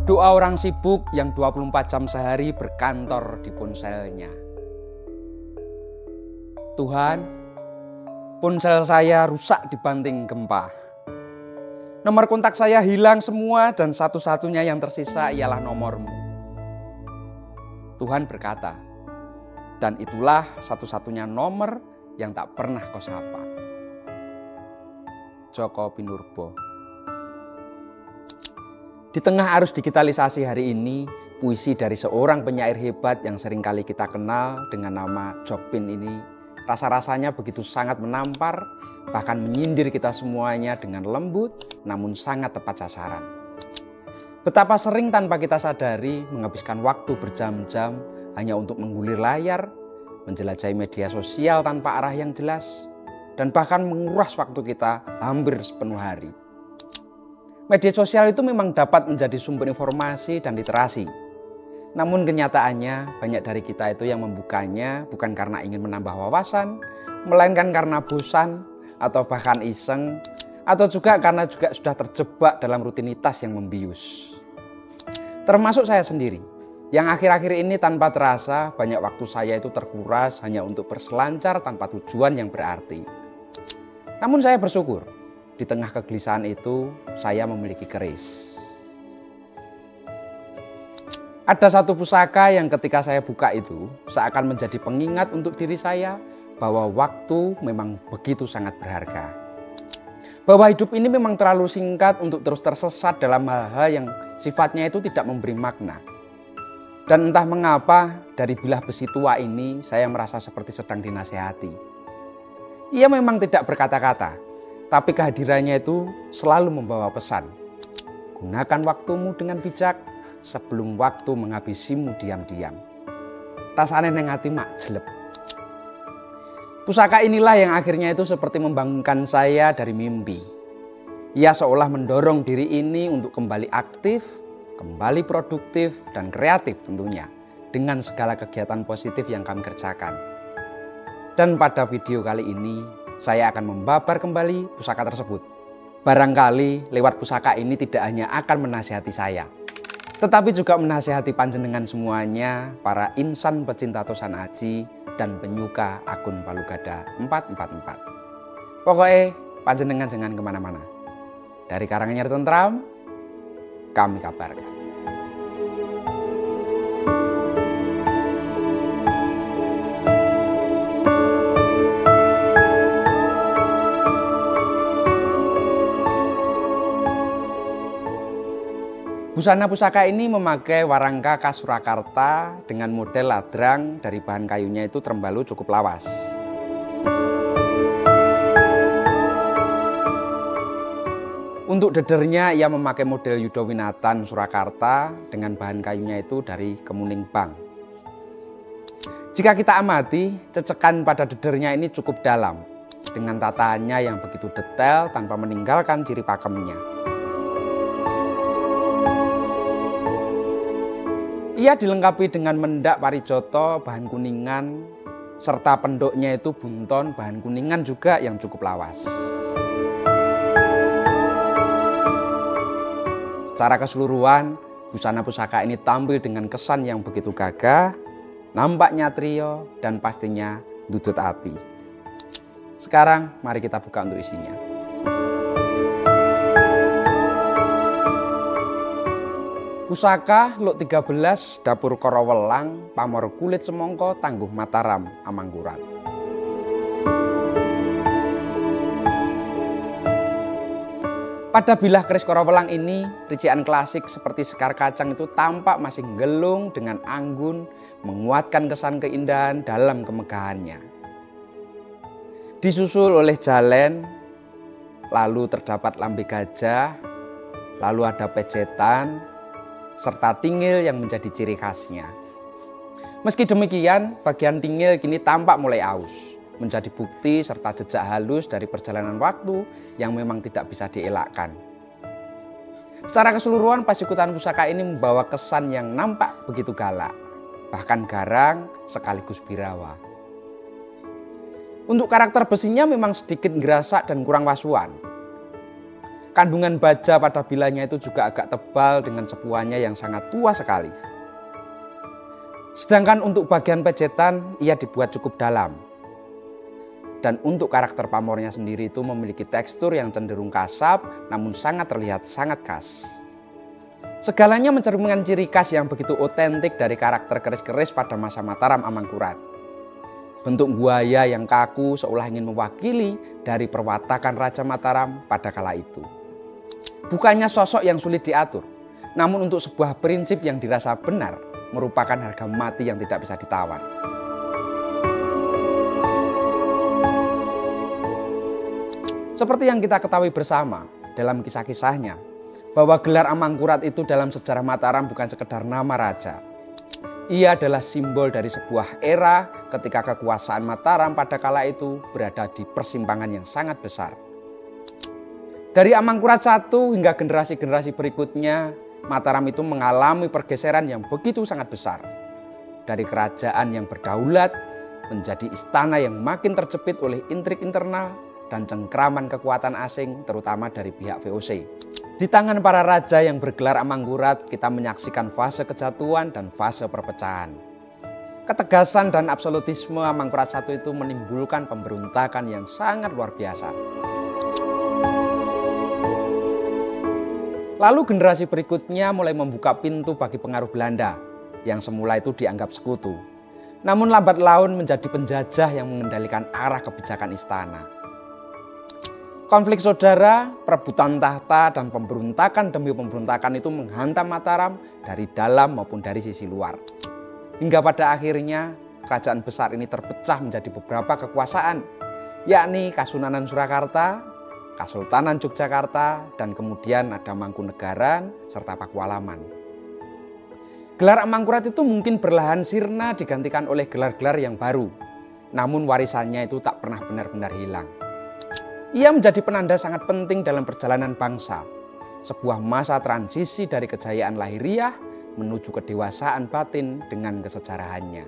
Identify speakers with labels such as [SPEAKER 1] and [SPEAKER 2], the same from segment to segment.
[SPEAKER 1] Doa orang sibuk yang 24 jam sehari berkantor di ponselnya. Tuhan, ponsel saya rusak dibanting gempa. Nomor kontak saya hilang semua dan satu-satunya yang tersisa ialah nomormu. Tuhan berkata, dan itulah satu-satunya nomor yang tak pernah kau sapa. Joko Pinurbo. Di tengah arus digitalisasi hari ini, puisi dari seorang penyair hebat yang seringkali kita kenal dengan nama Jokpin ini rasa-rasanya begitu sangat menampar, bahkan menyindir kita semuanya dengan lembut namun sangat tepat sasaran. Betapa sering tanpa kita sadari menghabiskan waktu berjam-jam hanya untuk menggulir layar, menjelajahi media sosial tanpa arah yang jelas, dan bahkan menguras waktu kita hampir sepenuh hari. Media sosial itu memang dapat menjadi sumber informasi dan literasi. Namun kenyataannya banyak dari kita itu yang membukanya bukan karena ingin menambah wawasan, melainkan karena bosan atau bahkan iseng, atau juga karena juga sudah terjebak dalam rutinitas yang membius. Termasuk saya sendiri, yang akhir-akhir ini tanpa terasa banyak waktu saya itu terkuras hanya untuk berselancar tanpa tujuan yang berarti. Namun saya bersyukur, di tengah kegelisahan itu, saya memiliki keris. Ada satu pusaka yang ketika saya buka itu, seakan menjadi pengingat untuk diri saya bahwa waktu memang begitu sangat berharga. Bahwa hidup ini memang terlalu singkat untuk terus tersesat dalam hal-hal yang sifatnya itu tidak memberi makna. Dan entah mengapa, dari bilah besi tua ini, saya merasa seperti sedang dinasihati. Ia memang tidak berkata-kata, tapi kehadirannya itu selalu membawa pesan. Gunakan waktumu dengan bijak sebelum waktu menghabisimu diam-diam. Rasanya neng hati mak jelek. Pusaka inilah yang akhirnya itu seperti membangunkan saya dari mimpi. Ia seolah mendorong diri ini untuk kembali aktif, kembali produktif dan kreatif tentunya. Dengan segala kegiatan positif yang kami kerjakan. Dan pada video kali ini, saya akan membabar kembali pusaka tersebut. Barangkali lewat pusaka ini tidak hanya akan menasihati saya, tetapi juga menasihati panjenengan semuanya, para insan pecinta Tosan Aji dan penyuka akun Palugada 444. Pokoknya panjenengan jangan kemana-mana. Dari Karanganyar Tentram, kami kabarkan. Busana pusaka ini memakai warangka khas Surakarta dengan model ladrang dari bahan kayunya itu trembalu cukup lawas. Untuk dedernya ia memakai model Yudowinatan Surakarta dengan bahan kayunya itu dari kemuning bang. Jika kita amati, cecekan pada dedernya ini cukup dalam dengan tataannya yang begitu detail tanpa meninggalkan ciri pakemnya. Ia dilengkapi dengan mendak parijoto bahan kuningan serta pendoknya itu bunton bahan kuningan juga yang cukup lawas. Secara keseluruhan, busana pusaka ini tampil dengan kesan yang begitu gagah, nampak nyatrio dan pastinya dudut hati. Sekarang mari kita buka untuk isinya. Pusaka Luk 13 Dapur Korowelang Pamor Kulit Semongko Tangguh Mataram Amangkurat. Pada bilah keris Korowelang ini, ricikan klasik seperti sekar kacang itu tampak masih gelung dengan anggun, menguatkan kesan keindahan dalam kemegahannya. Disusul oleh jalen, lalu terdapat lambe gajah, lalu ada pejetan, serta tingil yang menjadi ciri khasnya. Meski demikian, bagian tingil kini tampak mulai aus, menjadi bukti serta jejak halus dari perjalanan waktu yang memang tidak bisa dielakkan. Secara keseluruhan, pasikutan pusaka ini membawa kesan yang nampak begitu galak, bahkan garang sekaligus birawa. Untuk karakter besinya memang sedikit gerasak dan kurang wasuan. Kandungan baja pada bilanya itu juga agak tebal dengan sepuhannya yang sangat tua sekali. Sedangkan untuk bagian pejetan ia dibuat cukup dalam. Dan untuk karakter pamornya sendiri itu memiliki tekstur yang cenderung kasar namun sangat terlihat sangat khas. Segalanya mencerminkan ciri khas yang begitu otentik dari karakter keris-keris pada masa Mataram Amangkurat. Bentuk buaya yang kaku seolah ingin mewakili dari perwatakan Raja Mataram pada kala itu. Bukannya sosok yang sulit diatur, namun untuk sebuah prinsip yang dirasa benar merupakan harga mati yang tidak bisa ditawar. Seperti yang kita ketahui bersama dalam kisah-kisahnya, bahwa gelar Amangkurat itu dalam sejarah Mataram bukan sekedar nama raja. Ia adalah simbol dari sebuah era ketika kekuasaan Mataram pada kala itu berada di persimpangan yang sangat besar. Dari Amangkurat I hingga generasi-generasi berikutnya, Mataram itu mengalami pergeseran yang begitu sangat besar. Dari kerajaan yang berdaulat menjadi istana yang makin terjepit oleh intrik internal dan cengkraman kekuatan asing terutama dari pihak VOC. Di tangan para raja yang bergelar Amangkurat, kita menyaksikan fase kejatuhan dan fase perpecahan. Ketegasan dan absolutisme Amangkurat I itu menimbulkan pemberontakan yang sangat luar biasa. Lalu generasi berikutnya mulai membuka pintu bagi pengaruh Belanda yang semula itu dianggap sekutu. Namun lambat laun menjadi penjajah yang mengendalikan arah kebijakan istana. Konflik saudara, perebutan tahta, dan pemberontakan demi pemberontakan itu menghantam Mataram dari dalam maupun dari sisi luar. Hingga pada akhirnya kerajaan besar ini terpecah menjadi beberapa kekuasaan, yakni Kasunanan Surakarta, Kasultanan Yogyakarta, dan kemudian ada Mangkunegaran serta Pakualaman. Gelar Amangkurat itu mungkin berlahan sirna digantikan oleh gelar-gelar yang baru, namun warisannya itu tak pernah benar-benar hilang. Ia menjadi penanda sangat penting dalam perjalanan bangsa, sebuah masa transisi dari kejayaan lahiriah menuju kedewasaan batin dengan kesejarahannya.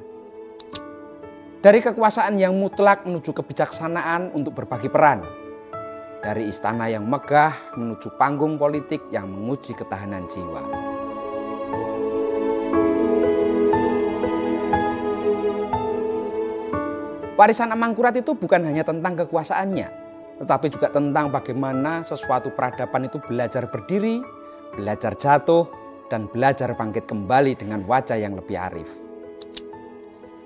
[SPEAKER 1] Dari kekuasaan yang mutlak menuju kebijaksanaan untuk berbagi peran. Dari istana yang megah menuju panggung politik yang menguji ketahanan jiwa. Warisan Amangkurat itu bukan hanya tentang kekuasaannya, tetapi juga tentang bagaimana sesuatu peradaban itu belajar berdiri, belajar jatuh, dan belajar bangkit kembali dengan wajah yang lebih arif.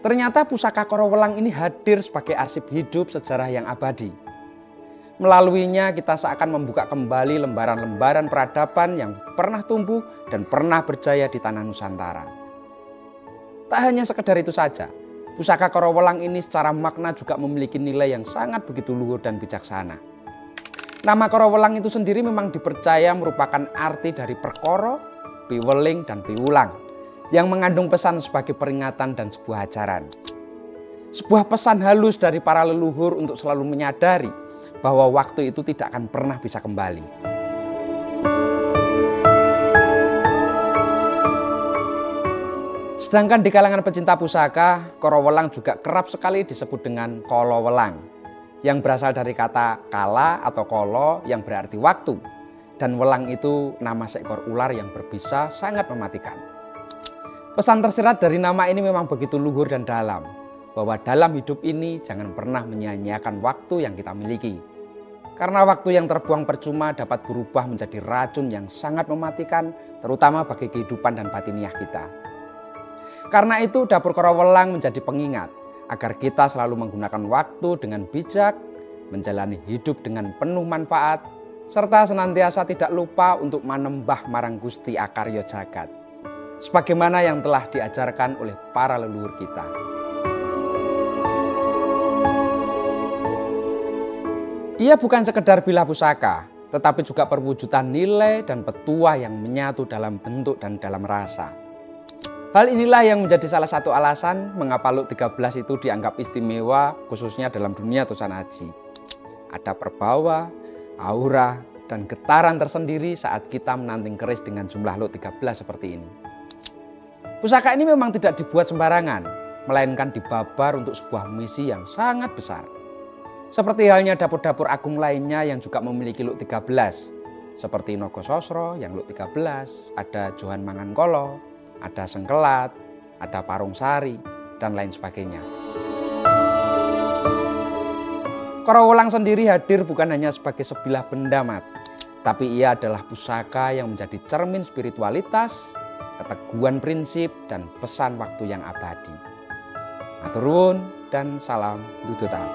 [SPEAKER 1] Ternyata pusaka Korowelang ini hadir sebagai arsip hidup sejarah yang abadi. Melaluinya kita seakan membuka kembali lembaran-lembaran peradaban yang pernah tumbuh dan pernah berjaya di tanah Nusantara. Tak hanya sekedar itu saja, pusaka Korowelang ini secara makna juga memiliki nilai yang sangat begitu luhur dan bijaksana. Nama Korowelang itu sendiri memang dipercaya merupakan arti dari perkoro, piweling, dan piwulang yang mengandung pesan sebagai peringatan dan sebuah ajaran. Sebuah pesan halus dari para leluhur untuk selalu menyadari bahwa waktu itu tidak akan pernah bisa kembali. Sedangkan di kalangan pecinta pusaka, Korowelang juga kerap sekali disebut dengan Kolowelang, yang berasal dari kata kala atau kolo yang berarti waktu, dan welang itu nama seekor ular yang berbisa sangat mematikan. Pesan tersirat dari nama ini memang begitu luhur dan dalam, bahwa dalam hidup ini jangan pernah menyia-nyiakan waktu yang kita miliki. Karena waktu yang terbuang percuma dapat berubah menjadi racun yang sangat mematikan, terutama bagi kehidupan dan batiniah kita. Karena itu dapur Korowelang menjadi pengingat agar kita selalu menggunakan waktu dengan bijak, menjalani hidup dengan penuh manfaat, serta senantiasa tidak lupa untuk manembah marang Gusti Akarya Jagat, sebagaimana yang telah diajarkan oleh para leluhur kita. Ia bukan sekedar bilah pusaka, tetapi juga perwujudan nilai dan petuah yang menyatu dalam bentuk dan dalam rasa. Hal inilah yang menjadi salah satu alasan mengapa Luk 13 itu dianggap istimewa khususnya dalam dunia Tosanaji. Ada perbawa, aura, dan getaran tersendiri saat kita menanting keris dengan jumlah Luk 13 seperti ini. Pusaka ini memang tidak dibuat sembarangan, melainkan dibabar untuk sebuah misi yang sangat besar. Seperti halnya dapur-dapur agung lainnya yang juga memiliki Luk 13, seperti Nogososro yang Luk 13, ada Johan Mangankolo, ada Sengkelat, ada Parung Sari, dan lain sebagainya. Korowelang sendiri hadir bukan hanya sebagai sebilah benda mati, tapi ia adalah pusaka yang menjadi cermin spiritualitas, keteguhan prinsip, dan pesan waktu yang abadi. Matur nuwun dan salam dudutan.